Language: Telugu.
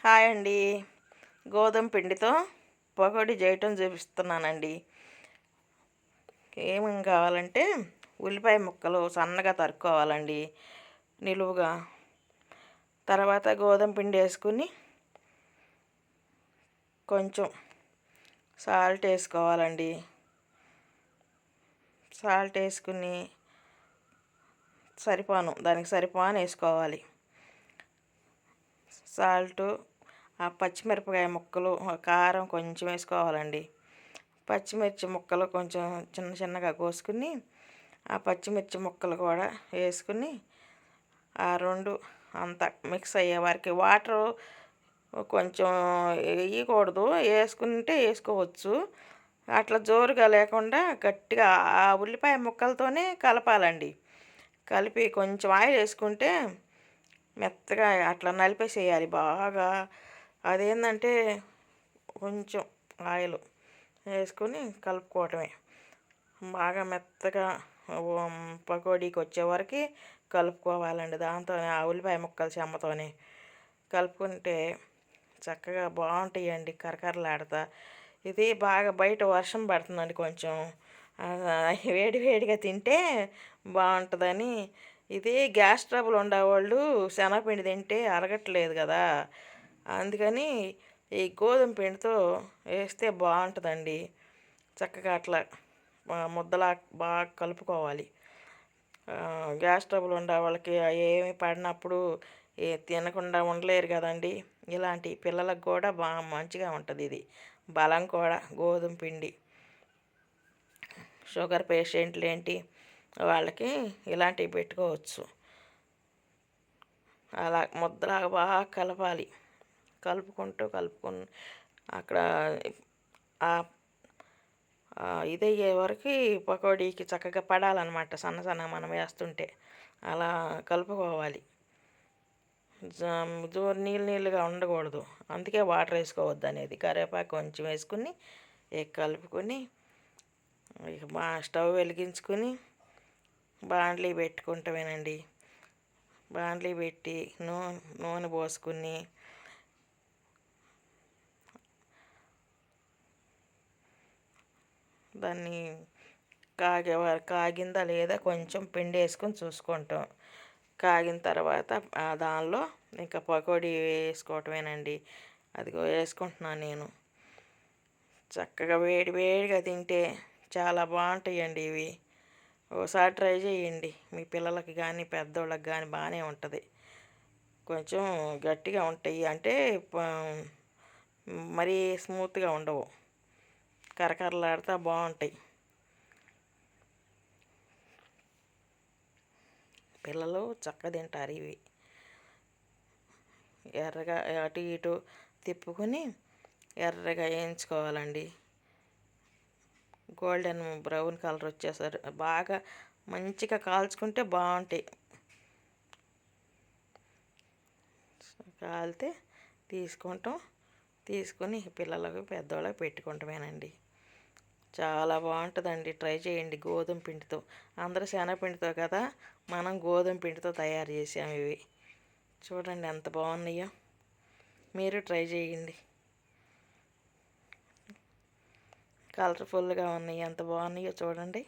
హాయ్ అండి. గోధుమ పిండితో పకోడీ చేయటం చూపిస్తున్నానండి. ఏమేమి కావాలంటే ఉల్లిపాయ ముక్కలు సన్నగా తరుక్కోవాలండి నిలువుగా. తర్వాత గోధుమ పిండి వేసుకుని కొంచెం సాల్ట్ వేసుకోవాలండి. సాల్ట్ వేసుకుని దానికి సరిపాను వేసుకోవాలి. సాల్టు, ఆ పచ్చిమిరపకాయ ముక్కలు, కారం కొంచెం వేసుకోవాలండి. పచ్చిమిర్చి ముక్కలు కొంచెం చిన్న చిన్నగా కోసుకుని ఆ పచ్చిమిర్చి ముక్కలు కూడా వేసుకుని ఆ రెండు అంతా మిక్స్ అయ్యే వారికి వాటరు కొంచెం వేయకూడదు, వేసుకుంటే వేసుకోవచ్చు. అట్లా జోరుగా లేకుండా గట్టిగా ఆ ఉల్లిపాయ ముక్కలతోనే కలపాలండి. కలిపి కొంచెం ఆయిల్ వేసుకుంటే మెత్తగా అట్లా నలిపేసేయాలి బాగా. అదేంటంటే కొంచెం ఆయిల్ వేసుకొని కలుపుకోవటమే. బాగా మెత్తగా పకోడీకి వచ్చే వరకు కలుపుకోవాలండి. దాంతోనే ఆ ఉల్లిపాయ ముక్కల చెమ్మతోనే కలుపుకుంటే చక్కగా బాగుంటాయండి కరకరలాడుతా. ఇది బాగా బయట వర్షం పడుతుందండి కొంచెం, వేడి వేడిగా తింటే బాగుంటుందని. ఇది గ్యాస్ ట్రబుల్ ఉండేవాళ్ళు శనగపిండి తింటే అరగట్లేదు కదా, అందుకని ఈ గోధుమ పిండితో వేస్తే బాగుంటుందండి. చక్కగా అట్లా ముద్దలా బాగా కలుపుకోవాలి. గ్యాస్ ట్రబుల్ ఉండే వాళ్ళకి ఏమి పడినప్పుడు తినకుండా ఉండలేరు కదండి. ఇలాంటి పిల్లలకు కూడా బాగా మంచిగా ఉంటుంది. ఇది బలం కూడా గోధుమ పిండి. షుగర్ పేషెంట్లు ఏంటి వాళ్ళకి ఇలాంటివి పెట్టుకోవచ్చు. అలా ముద్దలాగా బాగా కలపాలి. కలుపుకుని అక్కడ ఇదయ్యే వరకు పకోడీకి చక్కగా పడాలన్నమాట. సన్న సన్నగా మనం వేస్తుంటే అలా కలుపుకోవాలి. నీళ్ళుగా ఉండకూడదు, అందుకే వాటర్ వేసుకోవద్దు అనేది. కరివేపాకు కొంచెం వేసుకుని కలుపుకొని ఇక స్టవ్ వెలిగించుకొని బాండ్లీ పెట్టుకుంటామేనండి. బాండ్లీ పెట్టి నూనె పోసుకుని దాన్ని కాగిందా లేదా కొంచెం పిండి వేసుకొని చూసుకుంటాం. కాగిన తర్వాత దానిలో ఇంకా పకోడీ వేసుకోవటమేనండి. అదిగో వేసుకుంటున్నాను నేను. చక్కగా వేడి వేడిగా తింటే చాలా బాగుంటాయండి ఇవి. ఒకసారి ట్రై చేయండి. మీ పిల్లలకి కానీ పెద్దోళ్ళకి కానీ బాగానే ఉంటుంది. కొంచెం గట్టిగా ఉంటాయి అంటే మరీ స్మూత్గా ఉండవు, కరకరలాడుతూ బాగుంటాయి. పిల్లలు చక్కగా తింటారు ఇవి. ఎర్రగా అటు ఇటు తిప్పుకొని ఎర్రగా వేయించుకోవాలండి. గోల్డెన్ బ్రౌన్ కలర్ వచ్చేసరి బాగా మంచిగా కాల్చుకుంటే బాగుంటాయి. కాలితే తీసుకొని పిల్లలకు పెద్దవాళ్ళకి పెట్టుకుంటామేనండి. చాలా బాగుంటుందండి. ట్రై చేయండి గోధుమ పిండితో. అందరూ శనగపిండితో కదా, మనం గోధుమ పిండితో తయారు చేసాము ఇవి. చూడండి ఎంత బాగున్నాయో. మీరు ట్రై చేయండి. కలర్ఫుల్గా ఉన్నాయి, ఎంత బాగున్నాయో చూడండి.